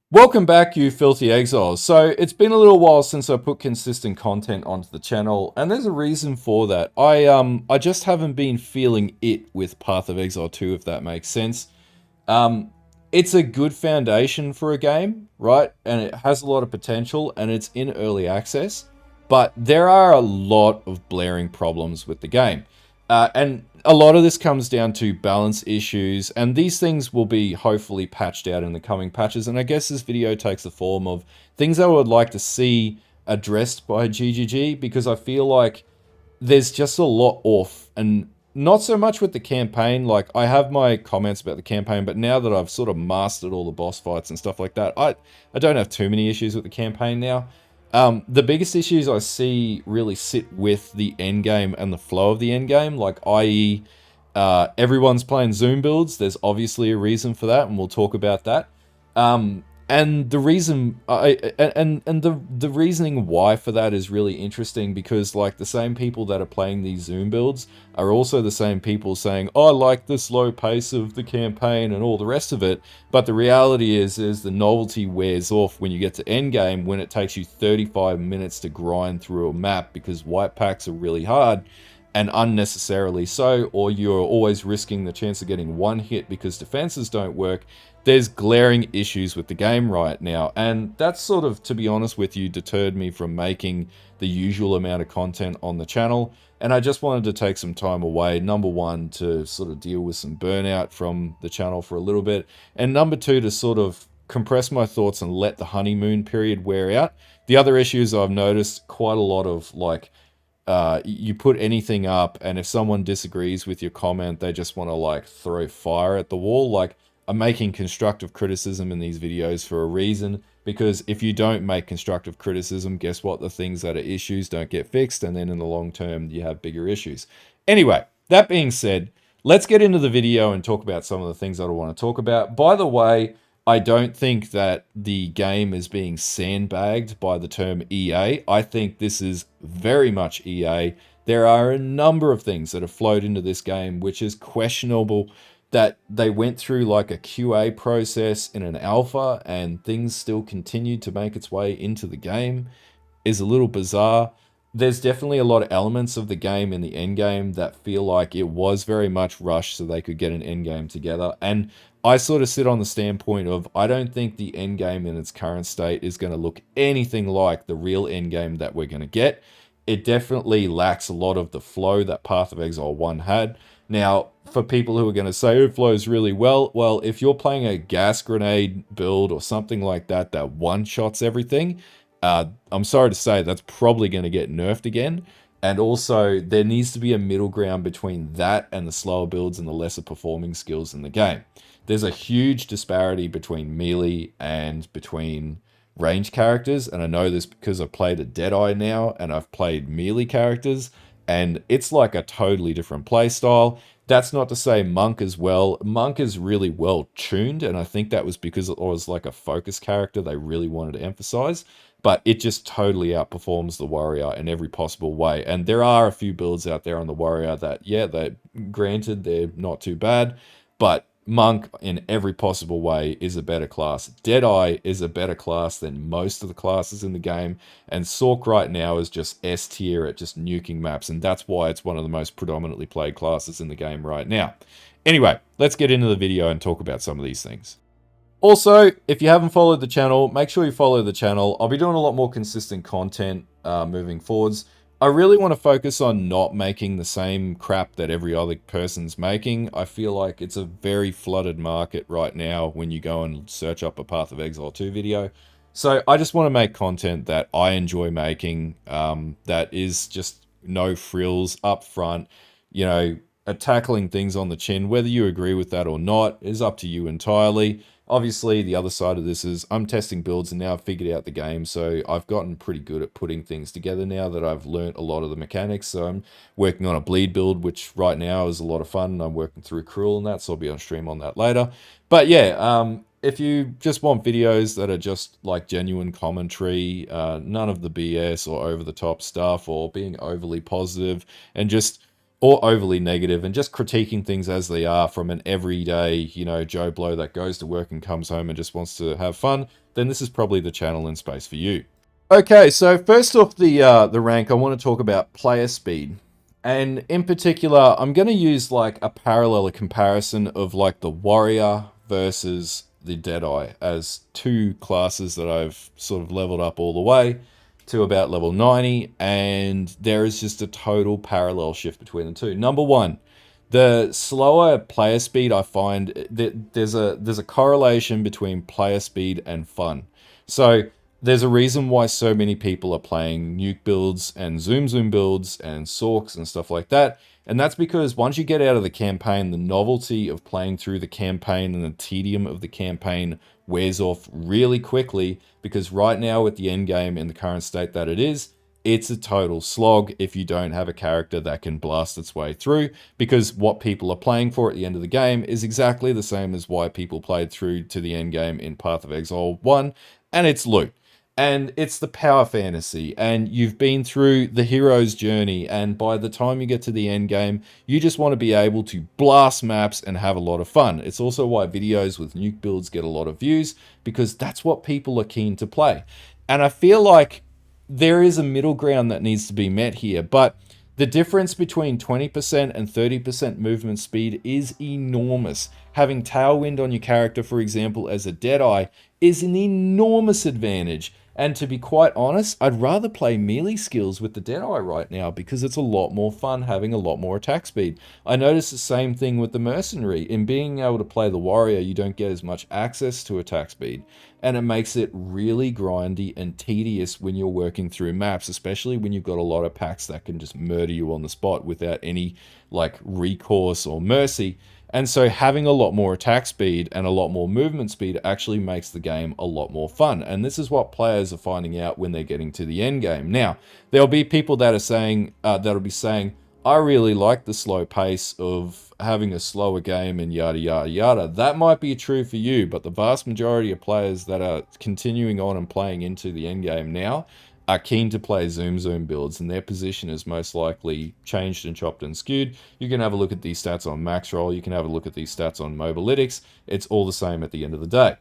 Welcome back, you filthy exiles. So it's been a little while since I put consistent content onto the channel, and there's a reason for that. I just haven't been feeling it with Path of Exile 2, if that makes sense. Um, it's a good foundation for a game, right? And it has a lot of potential, and it's in early access. But there are a lot of blaring problems with the game. And a lot of this comes down to balance issues, and these things will be hopefully patched out in the coming patches. And I guess this video takes the form of things I would like to see addressed by GGG, because I feel like there's just a lot off, and not so much with the campaign. Like, I have my comments about the campaign, but now that I've sort of mastered all the boss fights and stuff like that, I don't have too many issues with the campaign now. The biggest issues I see really sit with the end game and the flow of the end game, like, i.e., everyone's playing Zoom builds. There's obviously a reason for that, and we'll talk about that. And the reason the reasoning why for that is really interesting, because like the same people that are playing these Zoom builds are also the same people saying, "Oh, I like the slow pace of the campaign and all the rest of it." But the reality is the novelty wears off when you get to endgame, when it takes you 35 minutes to grind through a map because white packs are really hard and unnecessarily so, or you're always risking the chance of getting one hit because defenses don't work. There's glaring issues with the game right now, and that's sort of, to be honest with you, deterred me from making the usual amount of content on the channel. And I just wanted to take some time away, number one, to sort of deal with some burnout from the channel for a little bit, and number two, to sort of compress my thoughts and let the honeymoon period wear out. The other issues I've noticed quite a lot of, like, you put anything up, and if someone disagrees with your comment, they just want to like throw fire at the wall. Like, I'm making constructive criticism in these videos for a reason, because if you don't make constructive criticism, guess what? The things that are issues don't get fixed, and then in the long term, you have bigger issues. Anyway, that being said, let's get into the video and talk about some of the things that I want to talk about. By the way, I don't think that the game is being sandbagged by the term EA. I think this is very much EA. There are a number of things that have flowed into this game which is questionable, that they went through like a QA process in an alpha and things still continued to make its way into the game is a little bizarre. There's definitely a lot of elements of the game in the end game that feel like it was very much rushed so they could get an end game together. And I sort of sit on the standpoint of, I don't think the end game in its current state is going to look anything like the real end game that we're going to get. It definitely lacks a lot of the flow that Path of Exile 1 had. Now, for people who are going to say it flows really well, if you're playing a gas grenade build or something like that that one-shots everything, I'm sorry to say that's probably going to get nerfed again. And also, there needs to be a middle ground between that and the slower builds and the lesser performing skills in the game. There's a huge disparity between melee and between range characters, and I know this because I've played a Deadeye now, and I've played melee characters, and it's like a totally different play style. That's not to say Monk as well. Monk is really well tuned, and I think that was because it was like a focus character they really wanted to emphasize, but it just totally outperforms the Warrior in every possible way. And there are a few builds out there on the Warrior that, yeah, they granted they're not too bad, but Monk in every possible way is a better class. Deadeye is a better class than most of the classes in the game, and Sork right now is just S tier at just nuking maps, and that's why it's one of the most predominantly played classes in the game right now. Anyway, let's get into the video and talk about some of these things. Also, if you haven't followed the channel, make sure you follow the channel. I'll be doing a lot more consistent content moving forwards. I really want to focus on not making the same crap that every other person's making. I feel like it's a very flooded market right now when you go and search up a Path of Exile 2 video. So I just want to make content that I enjoy making, that is just no frills up front, you know, tackling things on the chin. Whether you agree with that or not is up to you entirely. Obviously, the other side of this is I'm testing builds and now I've figured out the game, so I've gotten pretty good at putting things together now that I've learnt a lot of the mechanics. So I'm working on a bleed build, which right now is a lot of fun, and I'm working through Cruel and that, so I'll be on stream on that later. But yeah, if you just want videos that are just like genuine commentary, none of the BS or over-the-top stuff or being overly positive and just or overly negative, and just critiquing things as they are from an everyday, you know, Joe Blow that goes to work and comes home and just wants to have fun, then this is probably the channel and space for you. Okay, so first off the rank, I want to talk about player speed. And in particular, I'm going to use like a parallel, a comparison of like the warrior versus the Deadeye as two classes that I've sort of leveled up all the way to about level 90, and there is just a total parallel shift between the two. Number one, the slower player speed, I find that there's a correlation between player speed and fun. So there's a reason why so many people are playing nuke builds and zoom builds and sorks and stuff like that. And that's because once you get out of the campaign, the novelty of playing through the campaign and the tedium of the campaign wears off really quickly, because right now with the end game in the current state that it is, it's a total slog if you don't have a character that can blast its way through, because what people are playing for at the end of the game is exactly the same as why people played through to the end game in Path of Exile 1, and it's loot. And it's the power fantasy, and you've been through the hero's journey, and by the time you get to the end game, you just want to be able to blast maps and have a lot of fun. It's also why videos with nuke builds get a lot of views, because that's what people are keen to play. And I feel like there is a middle ground that needs to be met here, but the difference between 20% and 30% movement speed is enormous. Having Tailwind on your character, for example, as a Deadeye, is an enormous advantage. And to be quite honest, I'd rather play melee skills with the Deadeye right now, because it's a lot more fun having a lot more attack speed. I noticed the same thing with the Mercenary. In being able to play the Warrior, you don't get as much access to attack speed, and it makes it really grindy and tedious when you're working through maps, especially when you've got a lot of packs that can just murder you on the spot without any like recourse or mercy. And so having a lot more attack speed and a lot more movement speed actually makes the game a lot more fun. And this is what players are finding out when they're getting to the end game. Now, there'll be people that are saying, that'll be saying, I really like the slow pace of having a slower game and yada, yada, yada. That might be true for you, but the vast majority of players that are continuing on and playing into the end game now are keen to play zoom builds, and their position is most likely changed and chopped and skewed. You can have a look at these stats on max roll, you can have a look at these stats on mobalytics. It's all the same at the end of the day.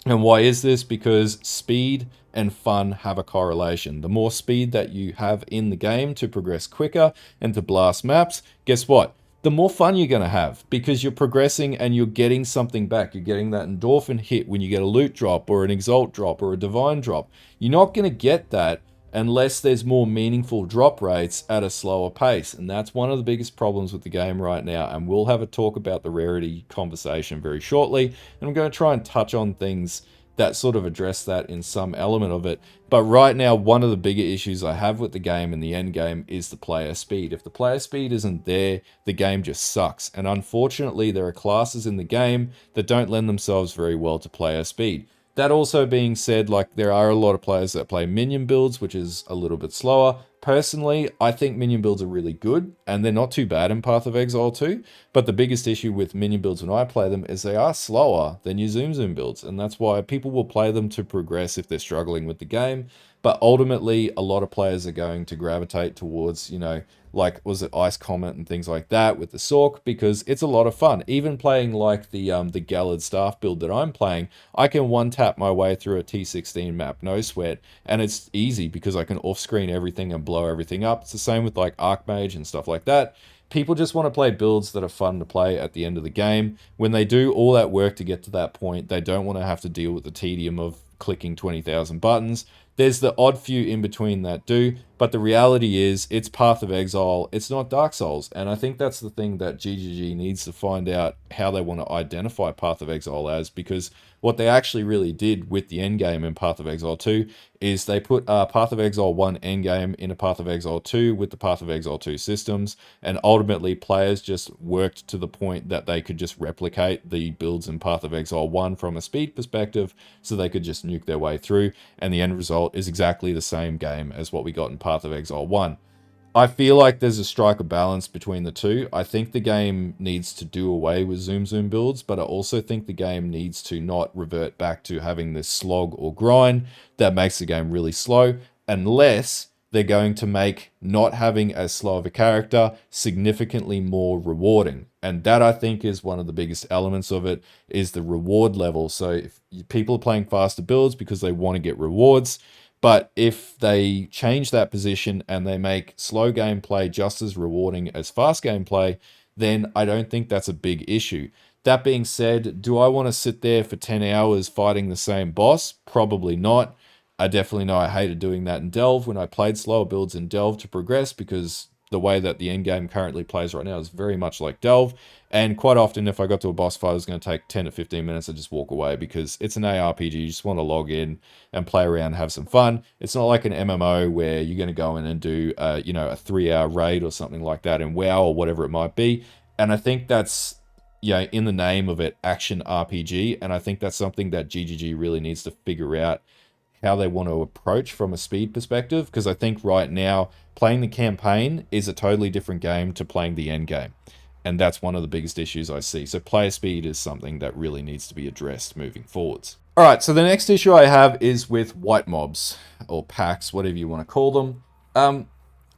And why is this? Because speed and fun have a correlation. The more speed that you have in the game to progress quicker and to blast maps, guess what? The more fun you're going to have, because you're progressing and you're getting something back. You're getting that endorphin hit when you get a loot drop or an exalt drop or a divine drop. You're not going to get that unless there's more meaningful drop rates at a slower pace. And that's one of the biggest problems with the game right now. And we'll have a talk about the Rarity conversation very shortly. And I'm going to try and touch on things that sort of address that in some element of it. But right now, one of the bigger issues I have with the game and the end game is the player speed. If the player speed isn't there, the game just sucks. And unfortunately, there are classes in the game that don't lend themselves very well to player speed. That also being said, like, there are a lot of players that play minion builds, which is a little bit slower. Personally, I think minion builds are really good, and they're not too bad in Path of Exile 2, but the biggest issue with minion builds when I play them is they are slower than your zoom builds, and that's why people will play them to progress if they're struggling with the game. But ultimately, a lot of players are going to gravitate towards, like, was it Ice Comet and things like that with the Sork, because it's a lot of fun. Even playing like the Gallard staff build that I'm playing, I can one-tap my way through a T16 map, no sweat, and it's easy because I can off-screen everything and blow everything up. It's the same with like Archmage and stuff like that. People just want to play builds that are fun to play at the end of the game. When they do all that work to get to that point, they don't want to have to deal with the tedium of clicking 20,000 buttons. There's the odd few in between that do, but the reality is it's Path of Exile, it's not Dark Souls. And I think that's the thing that GGG needs to find out, how they want to identify Path of Exile as, because what they actually really did with the endgame in Path of Exile 2 is they put Path of Exile 1 endgame in a Path of Exile 2 with the Path of Exile 2 systems, and ultimately players just worked to the point that they could just replicate the builds in Path of Exile 1 from a speed perspective, so they could just nuke their way through, and the end result is exactly the same game as what we got in Path of Exile 1. I feel like there's a strike of balance between the two. I think the game needs to do away with zoom builds, but I also think the game needs to not revert back to having this slog or grind that makes the game really slow, unless they're going to make not having as slow of a character significantly more rewarding. And that, I think, is one of the biggest elements of it, is the reward level. So if people are playing faster builds because they want to get rewards, but if they change that position and they make slow gameplay just as rewarding as fast gameplay, then I don't think that's a big issue. That being said, do I want to sit there for 10 hours fighting the same boss? Probably not. I definitely know I hated doing that in Delve when I played slower builds in Delve to progress, because the way that the endgame currently plays right now is very much like Delve. And quite often, if I got to a boss fight, it was going to take 10 to 15 minutes. I just walk away because it's an ARPG. You just want to log in and play around, have some fun. It's not like an MMO where you're going to go in and do, a 3-hour raid or something like that in WoW or whatever it might be. And I think that's, in the name of it, action RPG. And I think that's something that GGG really needs to figure out how they want to approach from a speed perspective, because I think right now playing the campaign is a totally different game to playing the end game, and that's one of the biggest issues I see. So player speed is something that really needs to be addressed moving forwards. All right, so the next issue I have is with white mobs, or packs, whatever you want to call them.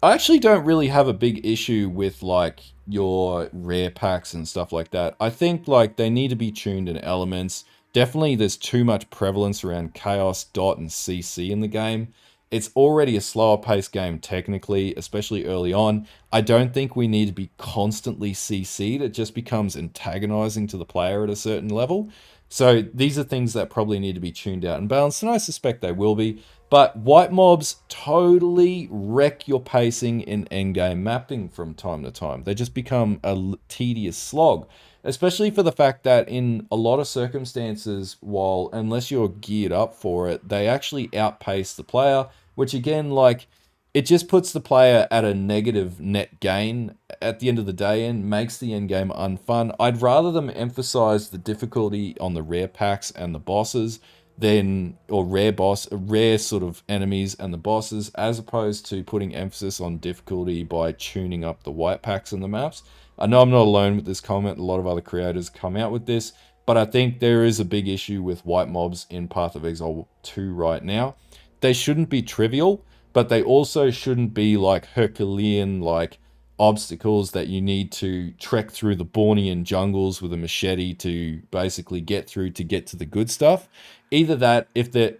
I actually don't really have a big issue with like your rare packs and stuff like that. I think like they need to be tuned in elements. Definitely there's too much prevalence around chaos, dot, and CC in the game. It's already a slower paced game technically, especially early on. I don't think we need to be constantly CC'd. It just becomes antagonizing to the player at a certain level. So these are things that probably need to be tuned out and balanced, and I suspect they will be. But white mobs totally wreck your pacing in endgame mapping from time to time. They just become a tedious slog, especially for the fact that in a lot of circumstances, while unless you're geared up for it, they actually outpace the player, which again, like, it just puts the player at a negative net gain at the end of the day and makes the end game unfun. I'd rather them emphasize the difficulty on the rare packs and the bosses than, or rare sort of enemies and the bosses, as opposed to putting emphasis on difficulty by tuning up the white packs and the maps. I know I'm not alone with this comment. A lot of other creators come out with this, but I think there is a big issue with white mobs in Path of Exile 2 right now. They shouldn't be trivial, but they also shouldn't be like Herculean, like obstacles that you need to trek through the Bornean jungles with a machete to basically get through to get to the good stuff. Either that, if they're,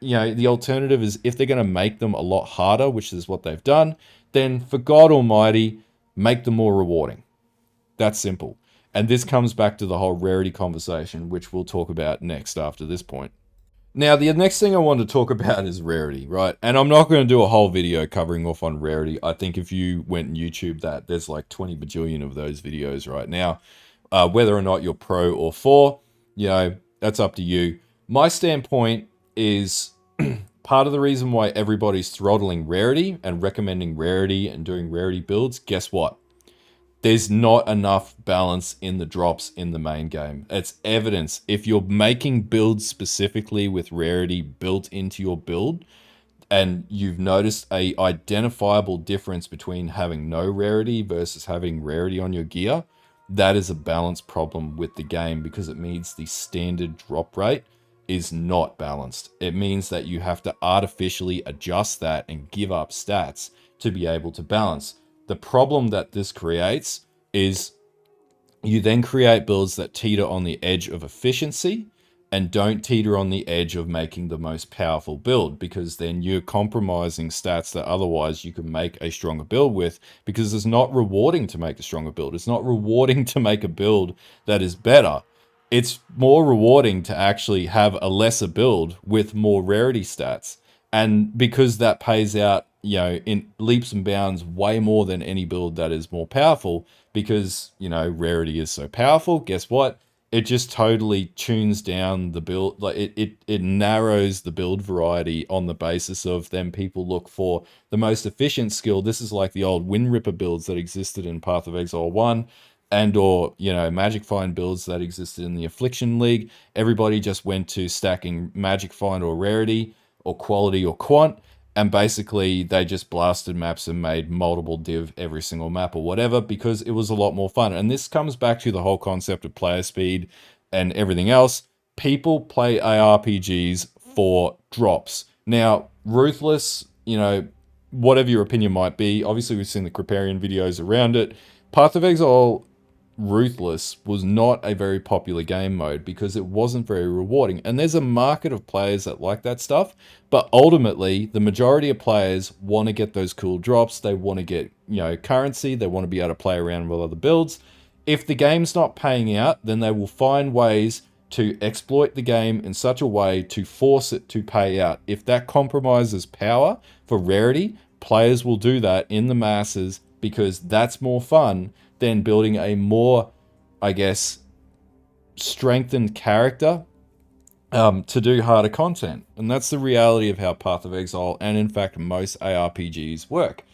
the alternative is if they're going to make them a lot harder, which is what they've done, then for God Almighty, make them more rewarding. That's simple. And this comes back to the whole rarity conversation, which we'll talk about next after this point. Now, the next thing I want to talk about is Rarity, right? And I'm not going to do a whole video covering off on Rarity. I think if you went and YouTube that, there's like 20 bajillion of those videos right now. Whether or not you're pro or for, that's up to you. My standpoint is part of the reason why everybody's throttling Rarity and recommending Rarity and doing Rarity builds, guess what? There's not enough balance in the drops in the main game. It's evidence. If you're making builds specifically with Rarity built into your build, and you've noticed a identifiable difference between having no Rarity versus having Rarity on your gear, that is a balance problem with the game, because it means the standard drop rate is not balanced. It means that you have to artificially adjust that and give up stats to be able to balance. The problem that this creates is you then create builds that teeter on the edge of efficiency and don't teeter on the edge of making the most powerful build, because then you're compromising stats that otherwise you can make a stronger build with, because it's not rewarding to make a stronger build. It's not rewarding to make a build that is better. It's more rewarding to actually have a lesser build with more rarity stats. And because that pays out, in leaps and bounds way more than any build that is more powerful, because, rarity is so powerful, guess what? It just totally tunes down the build. Like it narrows the build variety on the basis of then people look for the most efficient skill. This is like the old Wind Ripper builds that existed in Path of Exile 1, and or, Magic Find builds that existed in the Affliction League. Everybody just went to stacking Magic Find or Rarity or Quality or Quant, and basically they just blasted maps and made multiple div every single map or whatever, because it was a lot more fun. And this comes back to the whole concept of player speed and everything else. People play ARPGs for drops. Now, Ruthless, whatever your opinion might be, obviously we've seen the Kriparian videos around it. Path of Exile Ruthless was not a very popular game mode because it wasn't very rewarding. And there's a market of players that like that stuff, but ultimately the majority of players want to get those cool drops. They want to get, currency. They want to be able to play around with other builds. If the game's not paying out, then they will find ways to exploit the game in such a way to force it to pay out. If that compromises power for Rarity, players will do that in the masses because that's more fun than building a more, I guess, strengthened character to do harder content. And that's the reality of how Path of Exile and, in fact, most ARPGs work.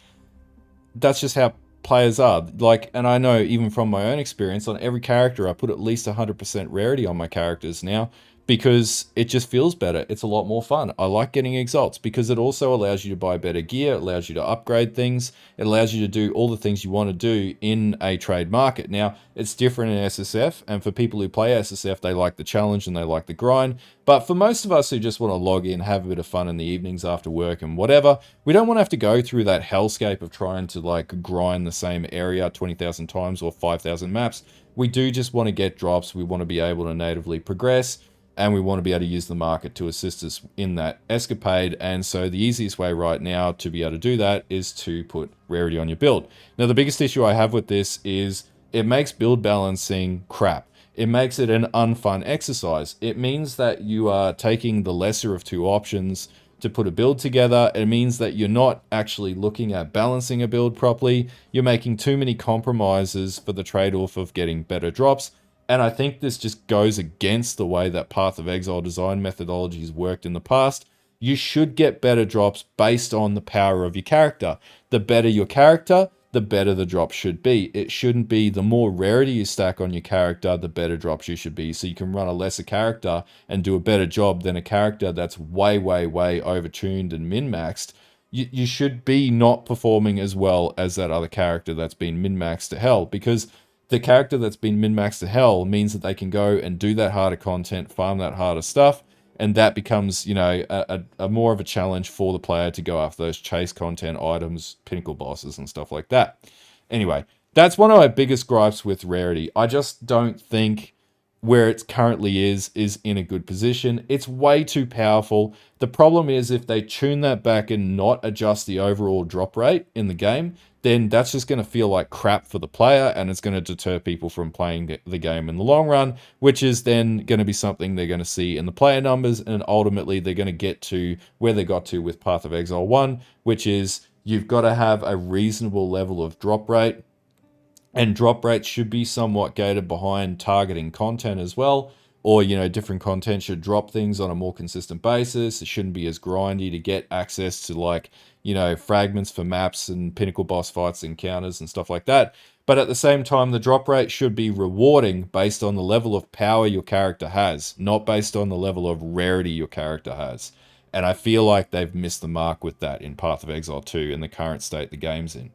That's just how players are. Like, and I know even from my own experience, on every character, I put at least 100% rarity on my characters now because it just feels better. It's a lot more fun. I like getting exalts because it also allows you to buy better gear, it allows you to upgrade things, it allows you to do all the things you want to do in a trade market. Now, it's different in SSF, and for people who play SSF, they like the challenge and they like the grind. But for most of us who just want to log in, have a bit of fun in the evenings after work and whatever, we don't want to have to go through that hellscape of trying to like grind the same area 20,000 times or 5,000 maps. We do just want to get drops. We want to be able to natively progress, and we want to be able to use the market to assist us in that escapade. And so the easiest way right now to be able to do that is to put rarity on your build. Now, the biggest issue I have with this is it makes build balancing crap. It makes it an unfun exercise. It means that you are taking the lesser of two options to put a build together. It means that you're not actually looking at balancing a build properly. You're making too many compromises for the trade-off of getting better drops. And I think this just goes against the way that Path of Exile design methodologies worked in the past. You should get better drops based on the power of your character. The better your character, the better the drop should be. It shouldn't be the more rarity you stack on your character, the better drops you should be. So you can run a lesser character and do a better job than a character that's way, way, way overtuned and min-maxed. You should be not performing as well as that other character that's been min-maxed to hell, because the character that's been min-maxed to hell means that they can go and do that harder content, farm that harder stuff, and that becomes, a more of a challenge for the player to go after those chase content items, pinnacle bosses, and stuff like that. Anyway, that's one of my biggest gripes with Rarity. I just don't think where it currently is in a good position. It's way too powerful. The problem is if they tune that back and not adjust the overall drop rate in the game, then that's just going to feel like crap for the player, and it's going to deter people from playing the game in the long run, which is then going to be something they're going to see in the player numbers, and ultimately they're going to get to where they got to with Path of Exile 1, which is you've got to have a reasonable level of drop rate, and drop rates should be somewhat gated behind targeting content as well. Or, different content should drop things on a more consistent basis. It shouldn't be as grindy to get access to, like, fragments for maps and pinnacle boss fights, encounters, and stuff like that. But at the same time, the drop rate should be rewarding based on the level of power your character has, not based on the level of rarity your character has. And I feel like they've missed the mark with that in Path of Exile 2 in the current state the game's in.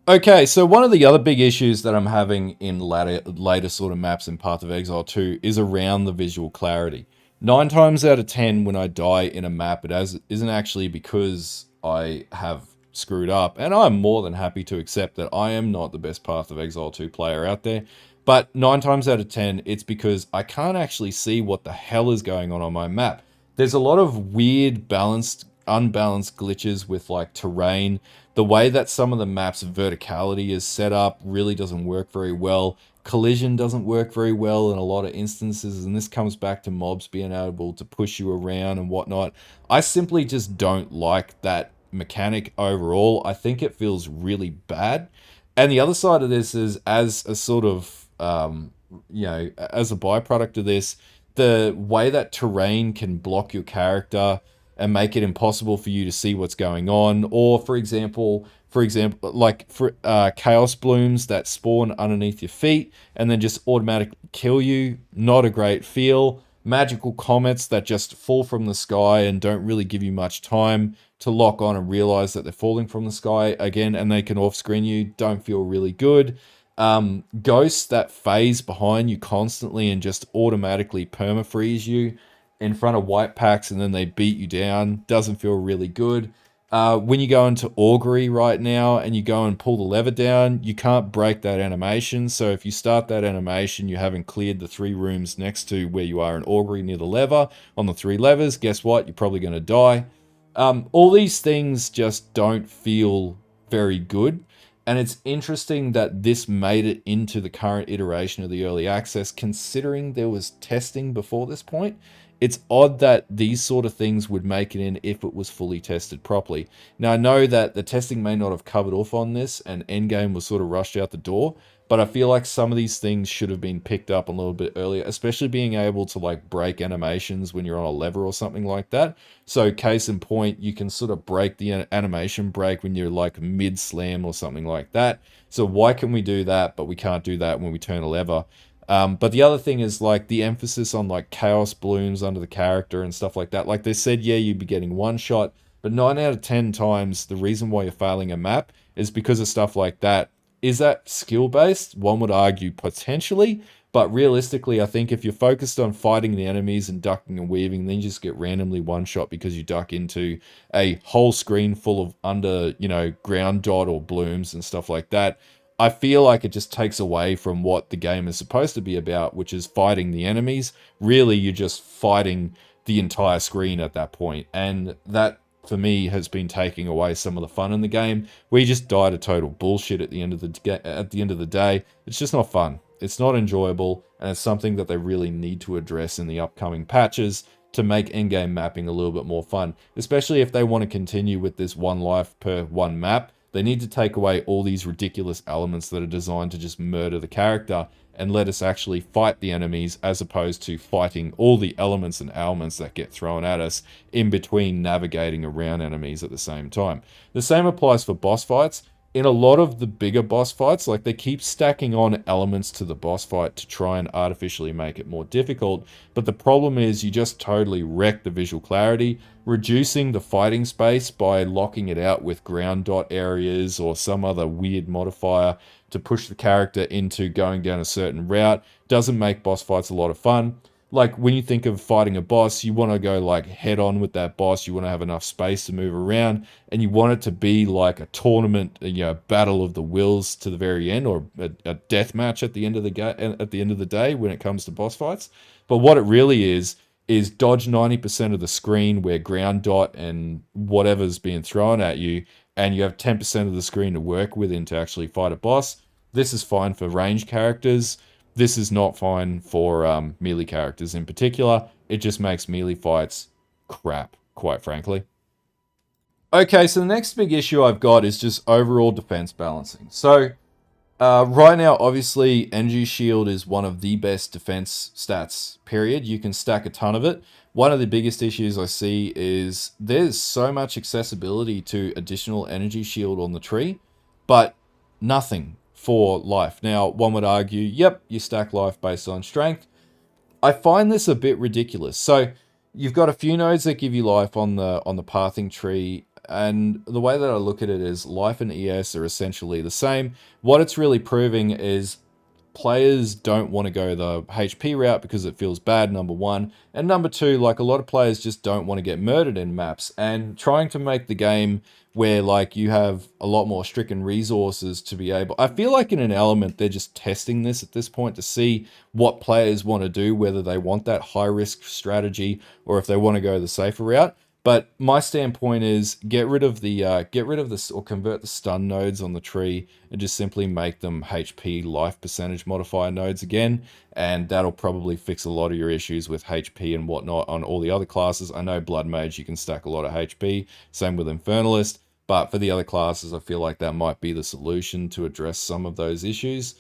Okay, so one of the other big issues that I'm having in later sort of maps in Path of Exile 2 is around the visual clarity. 9 times out of 10 when I die in a map, isn't actually because I have screwed up, and I'm more than happy to accept that I am not the best Path of Exile 2 player out there, but 9 times out of 10, it's because I can't actually see what the hell is going on my map. There's a lot of weird unbalanced glitches with like terrain. The way that some of the maps' verticality is set up really doesn't work very well. Collision doesn't work very well in a lot of instances, and this comes back to mobs being able to push you around and whatnot. I simply just don't like that mechanic overall. I think it feels really bad. And the other side of this is, as a sort of, as a byproduct of this, the way that terrain can block your character and make it impossible for you to see what's going on. Or for example, like for chaos blooms that spawn underneath your feet and then just automatically kill you. Not a great feel. Magical comets that just fall from the sky and don't really give you much time to lock on and realize that they're falling from the sky again, and they can off screen you. Don't feel really good. Ghosts that phase behind you constantly and just automatically perma-freeze you in front of white packs and then they beat you down. Doesn't feel really good. When you go into augury right now and you go and pull the lever down, you can't break that animation. So if you start that animation, you haven't cleared the 3 rooms next to where you are in augury near the lever on the 3 levers. Guess what? You're probably going to die. All these things just don't feel very good. And it's interesting that this made it into the current iteration of the early access, considering there was testing before this point. It's odd that these sort of things would make it in if it was fully tested properly. Now, I know that the testing may not have covered off on this and endgame was sort of rushed out the door, but I feel like some of these things should have been picked up a little bit earlier, especially being able to like break animations when you're on a lever or something like that. So, case in point, you can sort of break the animation break when you're like mid slam or something like that. So, why can we do that, but we can't do that when we turn a lever? But the other thing is like the emphasis on like chaos blooms under the character and stuff like that. Like they said, yeah, you'd be getting one shot, but 9 out of 10 times the reason why you're failing a map is because of stuff like that. Is that skill based? One would argue potentially, but realistically, I think if you're focused on fighting the enemies and ducking and weaving, then you just get randomly one shot because you duck into a whole screen full of under, ground dot or blooms and stuff like that. I feel like it just takes away from what the game is supposed to be about, which is fighting the enemies. Really, you're just fighting the entire screen at that point, and that for me has been taking away some of the fun in the game. We just die to total bullshit at the end of the day. It's just not fun. It's not enjoyable, and it's something that they really need to address in the upcoming patches to make endgame mapping a little bit more fun, especially if they want to continue with this one life per one map. They need to take away all these ridiculous elements that are designed to just murder the character and let us actually fight the enemies as opposed to fighting all the elements and ailments that get thrown at us in between navigating around enemies at the same time. The same applies for boss fights. In a lot of the bigger boss fights, like they keep stacking on elements to the boss fight to try and artificially make it more difficult. But the problem is you just totally wreck the visual clarity, reducing the fighting space by locking it out with ground dot areas or some other weird modifier to push the character into going down a certain route. Doesn't make boss fights a lot of fun. Like when you think of fighting a boss, you want to go like head on with that boss. You want to have enough space to move around, and you want it to be like a tournament, battle of the wills to the very end, or a death match at the end of the day when it comes to boss fights. But what it really is dodge 90% of the screen where ground dot and whatever's being thrown at you, and you have 10% of the screen to work within to actually fight a boss. This is fine for range characters. This is not fine for melee characters in particular. It just makes melee fights crap, quite frankly. Okay, so the next big issue I've got is just overall defense balancing. So, right now, obviously, energy shield is one of the best defense stats, period. You can stack a ton of it. One of the biggest issues I see is there's so much accessibility to additional energy shield on the tree, but nothing for life. Now, one would argue, yep, you stack life based on strength. I find this a bit ridiculous. So you've got a few nodes that give you life on the pathing tree, and the way that I look at it is life and ES are essentially the same. What it's really proving is players don't want to go the HP route because it feels bad, number one. And number two, like a lot of players just don't want to get murdered in maps. And trying to make the game where like you have a lot more stricken resources to be able... I feel like in an element, they're just testing this at this point to see what players want to do, whether they want that high risk strategy or if they want to go the safer route. But my standpoint is get rid of this or convert the stun nodes on the tree and just simply make them HP life percentage modifier nodes again, and that'll probably fix a lot of your issues with HP and whatnot on all the other classes. I know Blood Mage you can stack a lot of HP, same with Infernalist, but for the other classes I feel like that might be the solution to address some of those issues.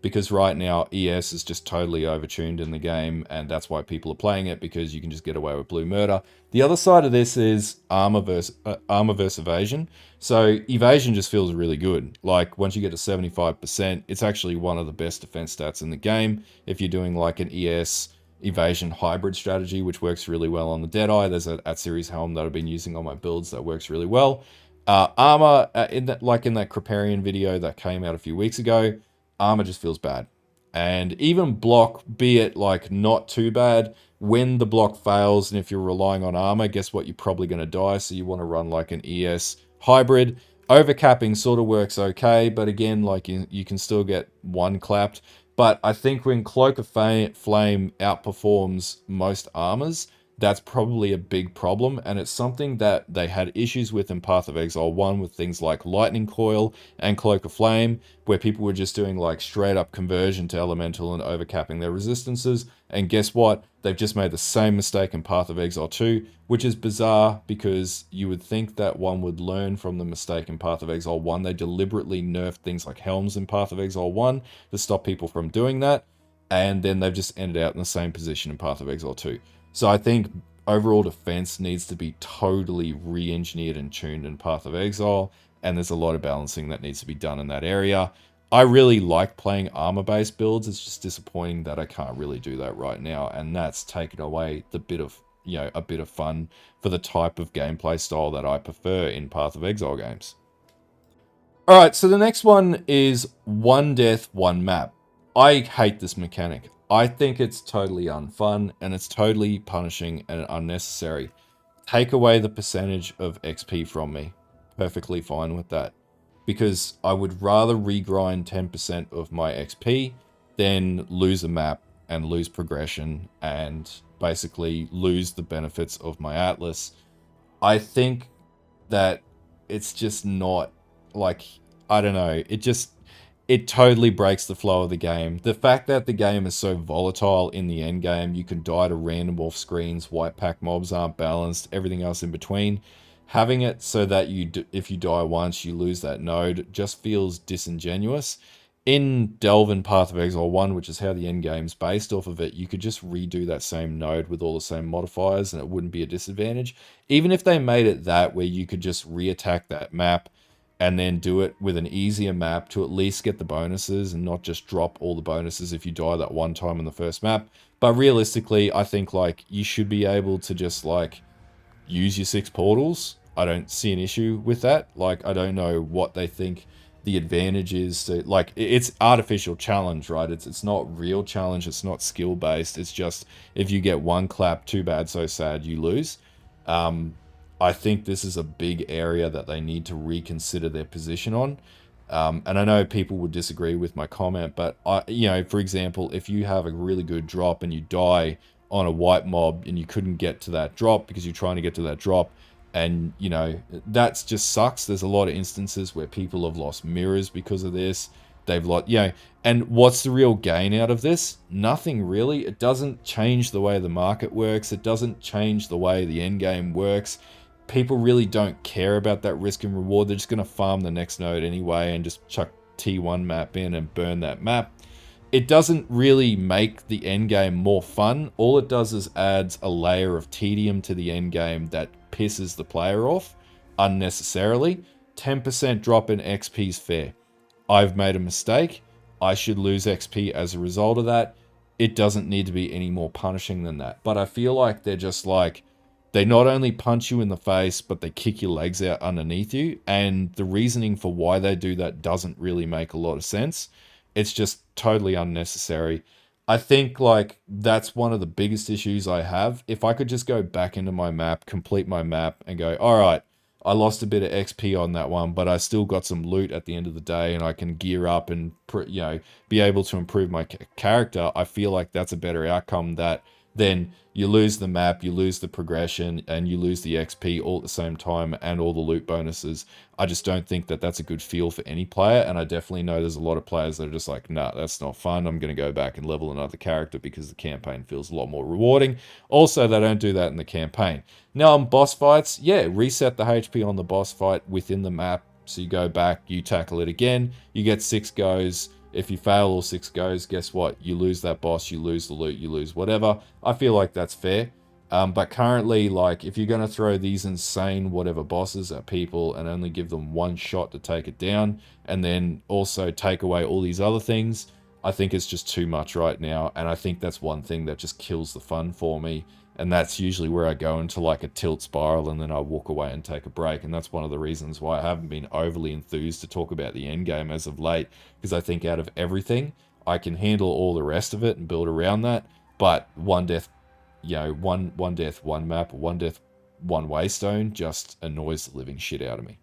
Because right now ES is just totally overtuned in the game, and that's why people are playing it, because you can just get away with blue murder. The other side of this is armor versus evasion. So evasion just feels really good. Like once you get to 75%, it's actually one of the best defense stats in the game. If you're doing like an ES evasion hybrid strategy, which works really well on the Deadeye, there's an at series helm that I've been using on my builds that works really well. Armor in that Kriparian video that came out a few weeks ago, armor just feels bad. And even block, be it like not too bad, when the block fails, and if you're relying on armor, guess what? You're probably going to die. So you want to run like an ES hybrid. Overcapping sort of works okay, but again, like you can still get one clapped. But I think when Cloak of Flame outperforms most armors, that's probably a big problem, and it's something that they had issues with in Path of Exile 1 with things like Lightning Coil and Cloak of Flame, where people were just doing like straight up conversion to Elemental and overcapping their resistances. And guess what? They've just made the same mistake in Path of Exile 2, which is bizarre because you would think that one would learn from the mistake in Path of Exile 1. They deliberately nerfed things like Helms in Path of Exile 1 to stop people from doing that, and then they've just ended out in the same position in Path of Exile 2. So I think overall defense needs to be totally re-engineered and tuned in Path of Exile, and there's a lot of balancing that needs to be done in that area. I really like playing armor-based builds. It's just disappointing that I can't really do that right now, and that's taken away the bit of, a bit of fun for the type of gameplay style that I prefer in Path of Exile games. All right, so the next one is one death, one map. I hate this mechanic. I think it's totally unfun and it's totally punishing and unnecessary. Take away the percentage of XP from me. Perfectly fine with that. Because I would rather regrind 10% of my XP than lose a map and lose progression and basically lose the benefits of my Atlas. I think that it's just not like, I don't know, it totally breaks the flow of the game. The fact that the game is so volatile in the end game, you can die to random off screens, white pack mobs aren't balanced, everything else in between. Having it so that if you die once, you lose that node just feels disingenuous. In Delve Path of Exile 1, which is how the end game's based off of it, you could just redo that same node with all the same modifiers and it wouldn't be a disadvantage. Even if they made it that where you could just re-attack that map and then do it with an easier map to at least get the bonuses and not just drop all the bonuses if you die that one time on the first map. But realistically, I think like you should be able to just like use your 6 portals. I don't see an issue with that. Like, I don't know what they think the advantage is to, like, it's artificial challenge, right? It's not real challenge, it's not skill based, it's just if you get one clap, too bad, so sad, you lose. I think this is a big area that they need to reconsider their position on. And I know people would disagree with my comment, but for example, if you have a really good drop and you die on a white mob and you couldn't get to that drop because you're trying to get to that drop, and that just sucks. There's a lot of instances where people have lost mirrors because of this. They've lost, and what's the real gain out of this? Nothing really. It doesn't change the way the market works. It doesn't change the way the end game works. People really don't care about that risk and reward. They're just going to farm the next node anyway and just chuck T1 map in and burn that map. It doesn't really make the end game more fun. All it does is adds a layer of tedium to the end game that pisses the player off unnecessarily. 10% drop in XP is fair. I've made a mistake. I should lose XP as a result of that. It doesn't need to be any more punishing than that. But I feel like they're just like, they not only punch you in the face, but they kick your legs out underneath you. And the reasoning for why they do that doesn't really make a lot of sense. It's just totally unnecessary. I think like that's one of the biggest issues I have. If I could just go back into my map, complete my map and go, all right, I lost a bit of XP on that one, but I still got some loot at the end of the day and I can gear up and, be able to improve my character. I feel like that's a better outcome than you lose the map, you lose the progression, and you lose the XP all at the same time and all the loot bonuses. I just don't think that that's a good feel for any player, and I definitely know there's a lot of players that are just like, nah, that's not fun. I'm going to go back and level another character because the campaign feels a lot more rewarding. Also, they don't do that in the campaign. Now, on boss fights, reset the HP on the boss fight within the map. So you go back, you tackle it again, you get 6 goes. If you fail all 6 goes, guess what? You lose that boss, you lose the loot, you lose whatever. I feel like that's fair. But currently, like, if you're going to throw these insane whatever bosses at people and only give them one shot to take it down, and then also take away all these other things, I think it's just too much right now. And I think that's one thing that just kills the fun for me. And that's usually where I go into like a tilt spiral and then I walk away and take a break. And that's one of the reasons why I haven't been overly enthused to talk about the end game as of late. Because I think out of everything, I can handle all the rest of it and build around that. But one death, one death, one map, or one death, one waystone just annoys the living shit out of me.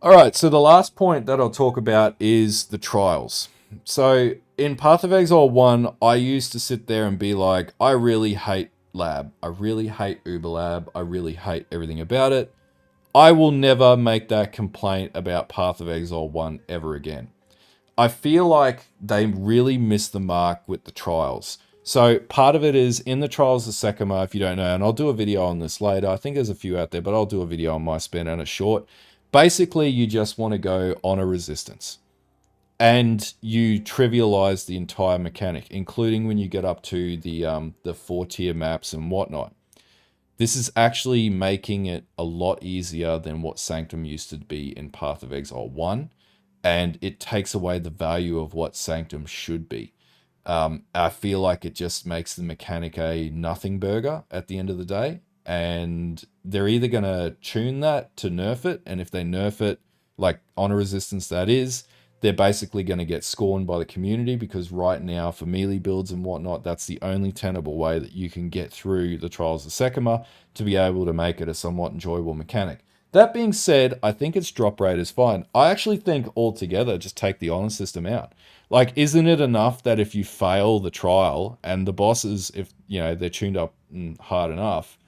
All right, so the last point that I'll talk about is the trials. So in Path of Exile 1, I used to sit there and be like, I really hate Lab. I really hate Uber Lab. I really hate everything about it. I will never make that complaint about Path of Exile 1 ever again. I feel like they really missed the mark with the trials. So part of it is in the trials of Sekima, if you don't know, and I'll do a video on this later. I think there's a few out there, but I'll do a video on my spin and a short. Basically, you just want to go on a resistance. And you trivialize the entire mechanic, including when you get up to the 4-tier maps and whatnot. This is actually making it a lot easier than what Sanctum used to be in Path of Exile 1. And it takes away the value of what Sanctum should be. I feel like it just makes the mechanic a nothing burger at the end of the day. And they're either going to tune that to nerf it. And if they nerf it, like honor resistance that is, they're basically going to get scorned by the community, because right now for melee builds and whatnot, that's the only tenable way that you can get through the Trials of Sekima to be able to make it a somewhat enjoyable mechanic. That being said, I think its drop rate is fine. I actually think altogether just take the honor system out. Like, isn't it enough that if you fail the trial and the bosses, if they're tuned up hard enough,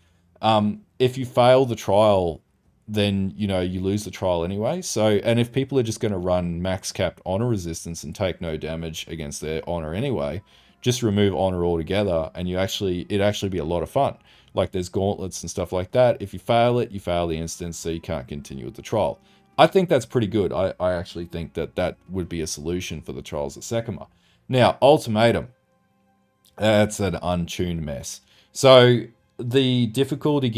if you fail the trial, then you lose the trial anyway. So, and if people are just going to run max capped honor resistance and take no damage against their honor anyway, just remove honor altogether, and it'd actually be a lot of fun. Like there's gauntlets and stuff like that. If you fail it, you fail the instance, so you can't continue with the trial. I think that's pretty good. I actually think that would be a solution for the trials of Sekima. Now, Ultimatum, that's an untuned mess. So the difficulty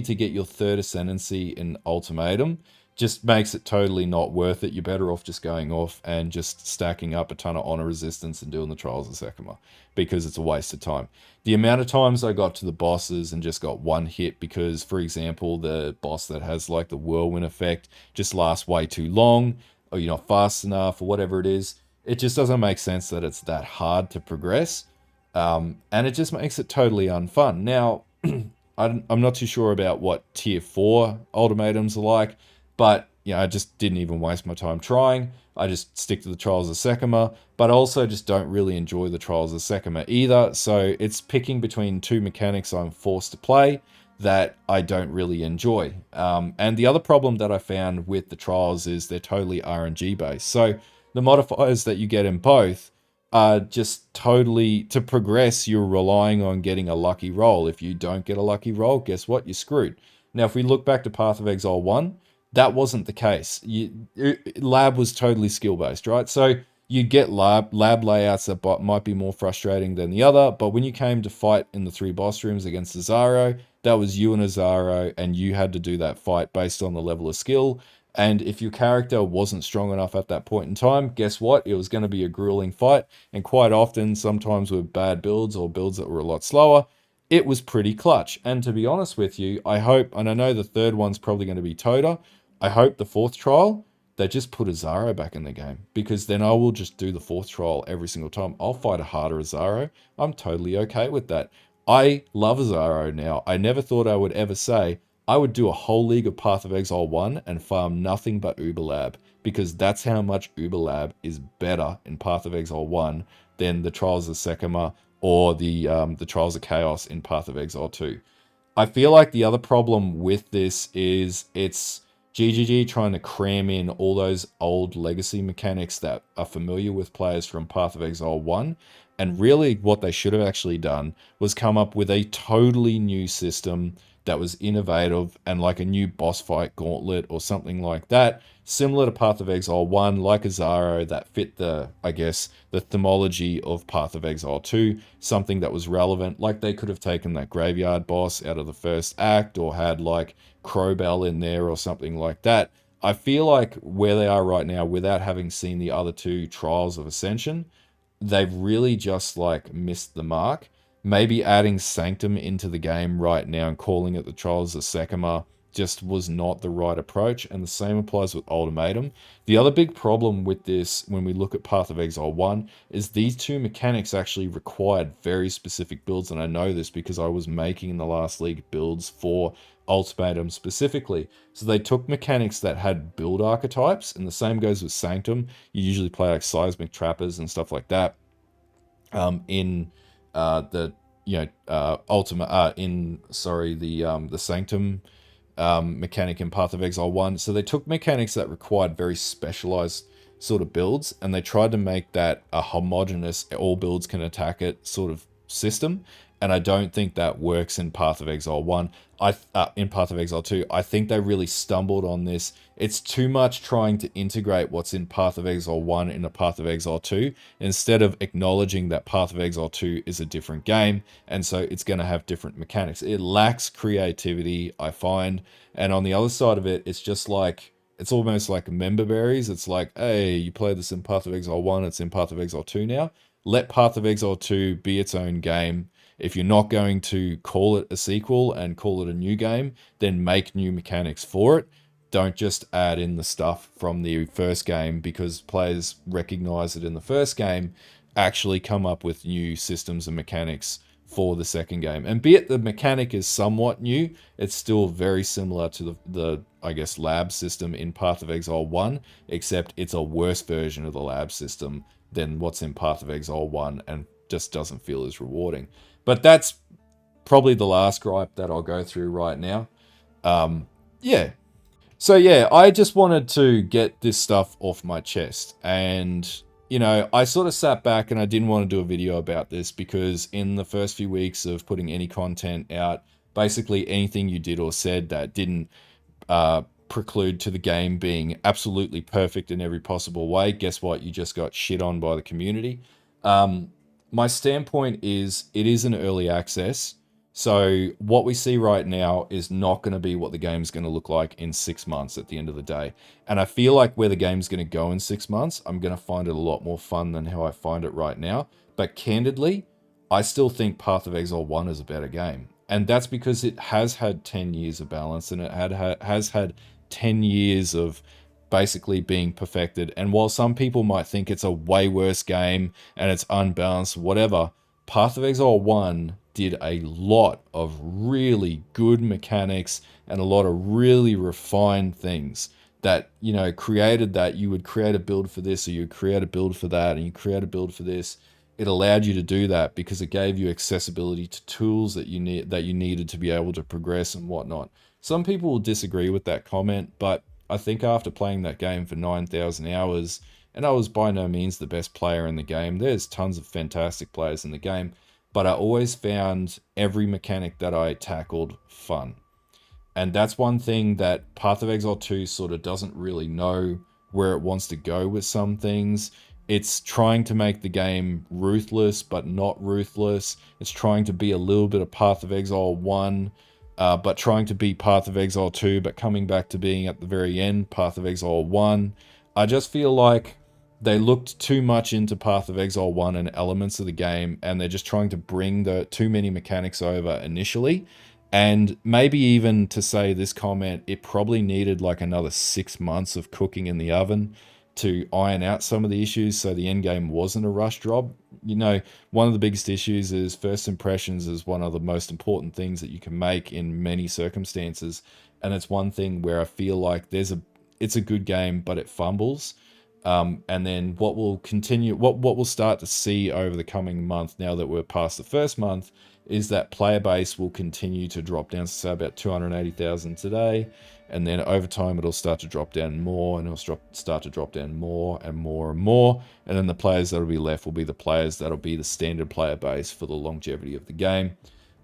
to get your third ascendancy in Ultimatum just makes it totally not worth it. You're better off just going off and just stacking up a ton of honor resistance and doing the Trials of Sekima, because it's a waste of time. The amount of times I got to the bosses and just got one hit because, for example, the boss that has like the whirlwind effect just lasts way too long, or you're not fast enough, or whatever it is, it just doesn't make sense that it's that hard to progress. And it just makes it totally unfun. Now, I'm not too sure about what tier 4 ultimatums are like, but I just didn't even waste my time trying. I just stick to the Trials of Sekima, but I also just don't really enjoy the Trials of Sekima either. So it's picking between two mechanics I'm forced to play that I don't really enjoy. And the other problem that I found with the Trials is they're totally RNG based. So the modifiers that you get in both are just totally, to progress, you're relying on getting a lucky roll. If you don't get a lucky roll, guess what? You're screwed. Now, if we look back to Path of Exile 1, that wasn't the case. Lab was totally skill-based, right? So you'd get lab layouts that might be more frustrating than the other, but when you came to fight in the 3 boss rooms against Azaro, that was you and Azaro, and you had to do that fight based on the level of skill. And if your character wasn't strong enough at that point in time, guess what? It was going to be a grueling fight, and quite often, sometimes with bad builds or builds that were a lot slower, it was pretty clutch. And to be honest with you, I hope, and I know the third one's probably going to be Toda, I hope the 4th trial, they just put Azaro back in the game, because then I will just do the 4th trial every single time. I'll fight a harder Azaro. I'm totally okay with that. I love Azaro now. I never thought I would ever say I would do a whole league of Path of Exile 1 and farm nothing but Uber Lab, because that's how much Uber Lab is better in Path of Exile 1 than the Trials of Sekima or the Trials of Chaos in Path of Exile 2. I feel like the other problem with this is it's GGG trying to cram in all those old legacy mechanics that are familiar with players from Path of Exile 1, and really what they should have actually done was come up with a totally new system that was innovative, and like a new boss fight gauntlet or something like that, similar to Path of Exile 1, like Azaro, that fit the themology of Path of Exile 2, something that was relevant. Like they could have taken that graveyard boss out of the first act, or had like Crowbell in there or something like that. I feel like where they are right now, without having seen the other 2 Trials of Ascension, they've really just like missed the mark. Maybe adding Sanctum into the game right now and calling it the Trials of Sekima just was not the right approach, and the same applies with Ultimatum. The other big problem with this, when we look at Path of Exile 1, is these two mechanics actually required very specific builds, and I know this because I was making in the last league builds for Ultimatum specifically. So they took mechanics that had build archetypes, and the same goes with Sanctum. You usually play like Seismic Trappers and stuff like that in the ultimate in sorry the Sanctum mechanic in Path of Exile 1. So they took mechanics that required very specialized sort of builds, and they tried to make that a homogenous, all builds can attack it sort of system. And I don't think that works in Path of Exile 1. In Path of Exile 2, I think they really stumbled on this. It's too much trying to integrate what's in Path of Exile 1 into Path of Exile 2, instead of acknowledging that Path of Exile 2 is a different game, and so it's going to have different mechanics. It lacks creativity, I find. And on the other side of it, it's just like, it's almost like member berries. It's like, hey, you play this in Path of Exile 1, it's in Path of Exile 2 now. Let Path of Exile 2 be its own game. If you're not going to call it a sequel and call it a new game, then make new mechanics for it. Don't just add in the stuff from the first game because players recognize it in the first game. Actually come up with new systems and mechanics for the second game. And be it the mechanic is somewhat new, it's still very similar to the I guess, lab system in Path of Exile 1, except it's a worse version of the lab system than what's in Path of Exile 1 and just doesn't feel as rewarding. But that's probably the last gripe that I'll go through right now. Yeah. So yeah, I just wanted to get this stuff off my chest. And, you know, I sort of sat back and I didn't want to do a video about this because in the first few weeks of putting any content out, basically anything you did or said that didn't preclude to the game being absolutely perfect in every possible way, guess what? You just got shit on by the community. My standpoint is it is an early access. So what we see right now is not going to be what the game's going to look like in 6 months at the end of the day. And I feel like where the game's going to go in 6 months, I'm going to find it a lot more fun than how I find it right now. But candidly, I still think Path of Exile 1 is a better game. And that's because it has had 10 years of balance, and it has had 10 years of basically being perfected. And while some people might think it's a way worse game and it's unbalanced, whatever, Path of Exile 1 did a lot of really good mechanics and a lot of really refined things that, you know, created that you would create a build for this, or you would create a build for that, and you create a build for this. It allowed you to do that because it gave you accessibility to tools that you needed to be able to progress and whatnot. Some people will disagree with that comment, but I think after playing that game for 9,000 hours, and I was by no means the best player in the game, there's tons of fantastic players in the game, but I always found every mechanic that I tackled fun. And that's one thing that Path of Exile 2 sort of doesn't really know where it wants to go with some things. It's trying to make the game ruthless, but not ruthless. It's trying to be a little bit of Path of Exile 1, but trying to be Path of Exile 2, but coming back to being at the very end, Path of Exile 1. I just feel like they looked too much into Path of Exile 1 and elements of the game, and they're just trying to bring the too many mechanics over initially. And maybe even to say this comment, it probably needed like another 6 months of cooking in the oven to iron out some of the issues so the endgame wasn't a rush job. You know, one of the biggest issues is first impressions is one of the most important things that you can make in many circumstances. And it's one thing where I feel like it's a good game, but it fumbles. And then what we'll start to see over the coming month, now that we're past the first month, is that player base will continue to drop down to say about 280,000 today. And then over time, it'll start to drop down more, and it'll start to drop down more and more and more. And then the players that'll be left will be the players that'll be the standard player base for the longevity of the game.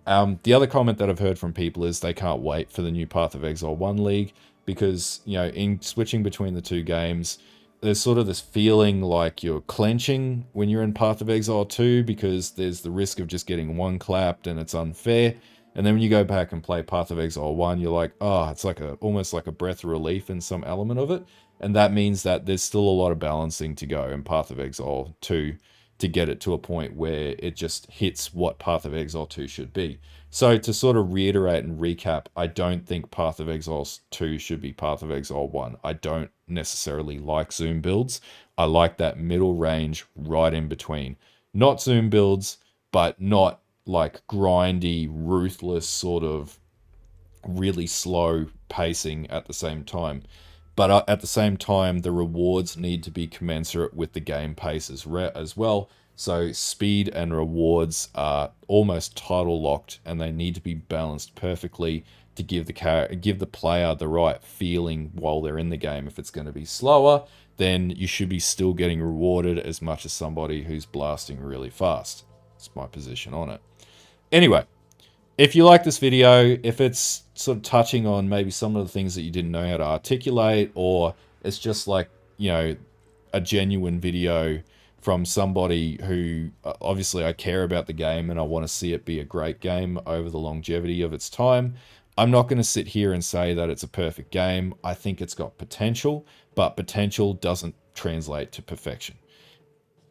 The other comment that I've heard from people is they can't wait for the new Path of Exile 1 League because, you know, in switching between the two games, there's sort of this feeling like you're clenching when you're in Path of Exile 2 because there's the risk of just getting one clapped and it's unfair. And then when you go back and play Path of Exile 1, you're like, oh, it's like almost like a breath of relief in some element of it. And that means that there's still a lot of balancing to go in Path of Exile 2 to get it to a point where it just hits what Path of Exile 2 should be. So to sort of reiterate and recap, I don't think Path of Exile 2 should be Path of Exile 1. I don't necessarily like zoom builds. I like that middle range right in between. Not zoom builds, but not like grindy, ruthless sort of really slow pacing at the same time. But at the same time, the rewards need to be commensurate with the game pace as well. So speed and rewards are almost title locked, and they need to be balanced perfectly to give the player the right feeling while they're in the game. If it's going to be slower, then you should be still getting rewarded as much as somebody who's blasting really fast. That's my position on it. Anyway, if you like this video, if it's sort of touching on maybe some of the things that you didn't know how to articulate, or it's just like, a genuine video from somebody who obviously I care about the game and I want to see it be a great game over the longevity of its time. I'm not going to sit here and say that it's a perfect game. I think it's got potential, but potential doesn't translate to perfection.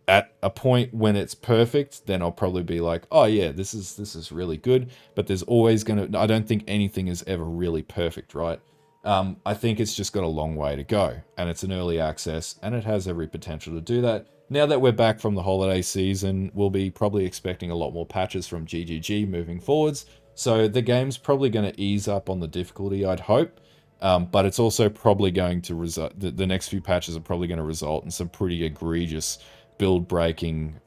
At a point when it's perfect, then I'll probably be like, oh yeah, this is really good. But there's always I don't think anything is ever really perfect, right? I think it's just got a long way to go, and it's an early access, and it has every potential to do that. Now that we're back from the holiday season, we'll be probably expecting a lot more patches from GGG moving forwards. So the game's probably going to ease up on the difficulty, I'd hope. But it's also probably going to result. The next few patches are probably going to result in some pretty egregious build breaking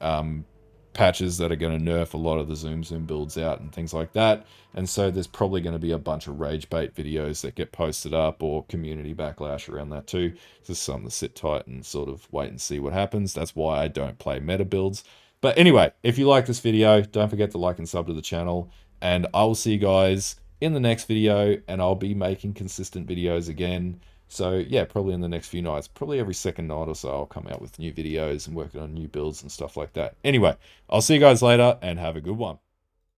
patches that are going to nerf a lot of the zoom builds out and things like that. And so there's probably going to be a bunch of rage bait videos that get posted up, or community backlash around that too. Just something to sit tight and sort of wait and see what happens. That's why I don't play meta builds. But anyway, if you like this video, don't forget to like and sub to the channel, and I will see you guys in the next video, and I'll be making consistent videos again. So yeah, probably in the next few nights, probably every second night or so, I'll come out with new videos and working on new builds and stuff like that. Anyway, I'll see you guys later, and have a good one.